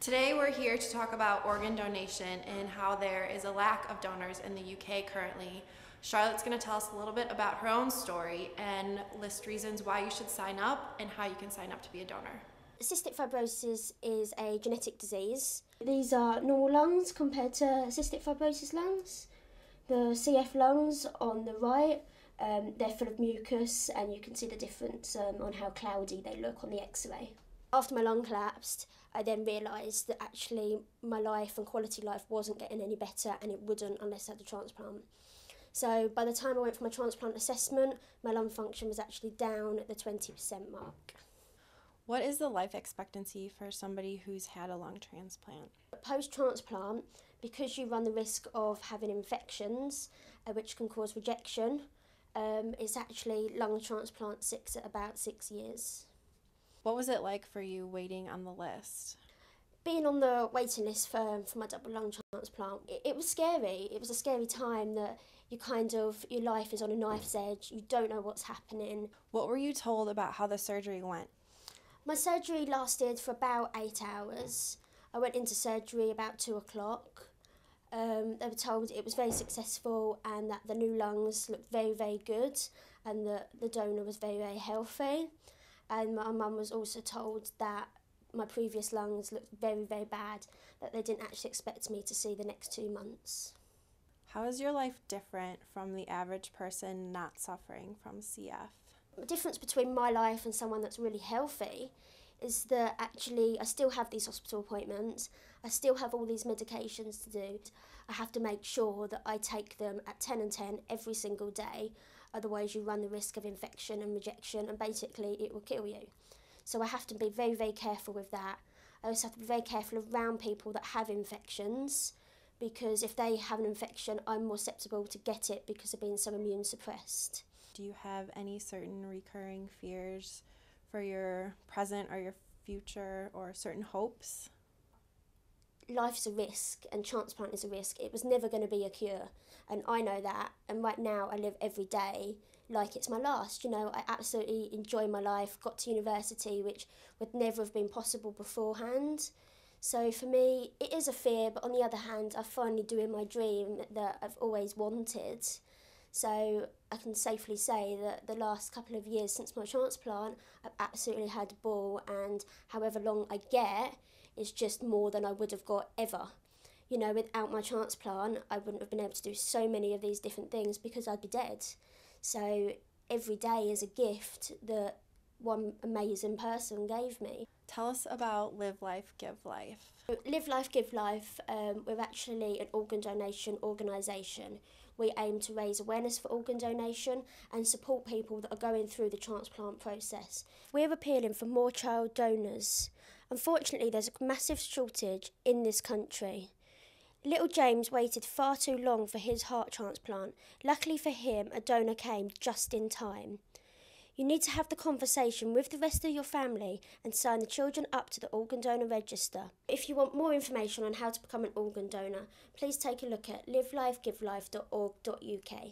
Today we're here to talk about organ donation and how there is a lack of donors in the UK currently. Charlotte's going to tell us a little bit about her own story and list reasons why you should sign up and how you can sign up to be a donor. Cystic fibrosis is a genetic disease. These are normal lungs compared to cystic fibrosis lungs. The CF lungs on the right, they're full of mucus, and you can see the difference on how cloudy they look on the x-ray. After my lung collapsed, I then realised that actually my life and quality life wasn't getting any better, and it wouldn't unless I had a transplant. So by the time I went for my transplant assessment, my lung function was actually down at the 20% mark. What is the life expectancy for somebody who's had a lung transplant? Post-transplant, because you run the risk of having infections, which can cause rejection, it's actually lung transplant 6 at about 6 years. What was it like for you waiting on the list? Being on the waiting list for my double lung transplant, it was scary. It was a scary time that your life is on a knife's edge. You don't know what's happening. What were you told about how the surgery went? My surgery lasted for about 8 hours. I went into surgery about 2 o'clock. They were told it was very successful and that the new lungs looked very, very good and that the donor was very, very healthy. And my mum was also told that my previous lungs looked very, very bad, that they didn't actually expect me to see the next 2 months. How is your life different from the average person not suffering from CF? The difference between my life and someone that's really healthy is that actually I still have these hospital appointments, I still have all these medications to do. I have to make sure that I take them at 10 and 10 every single day, otherwise you run the risk of infection and rejection, and basically it will kill you. So I have to be very, very careful with that. I also have to be very careful around people that have infections, because if they have an infection, I'm more susceptible to get it because of being so immune suppressed. Do you have any certain recurring fears for your present or your future, or certain hopes? Life is a risk and transplant is a risk. It was never going to be a cure, and I know that, and right now I live every day like it's my last. I absolutely enjoy my life, got to university, which would never have been possible beforehand. So for me, it is a fear, but on the other hand, I'm finally doing my dream that I've always wanted. So I can safely say that the last couple of years since my transplant, I've absolutely had a ball, and however long I get is just more than I would have got ever. Without my transplant, I wouldn't have been able to do so many of these different things because I'd be dead. So every day is a gift that one amazing person gave me. Tell us about Live Life, Give Life. Live Life, Give Life, we're actually an organ donation organisation. We aim to raise awareness for organ donation and support people that are going through the transplant process. We're appealing for more child donors. Unfortunately, there's a massive shortage in this country. Little James waited far too long for his heart transplant. Luckily for him, a donor came just in time. You need to have the conversation with the rest of your family and sign the children up to the organ donor register. If you want more information on how to become an organ donor, please take a look at livelifegivelife.org.uk.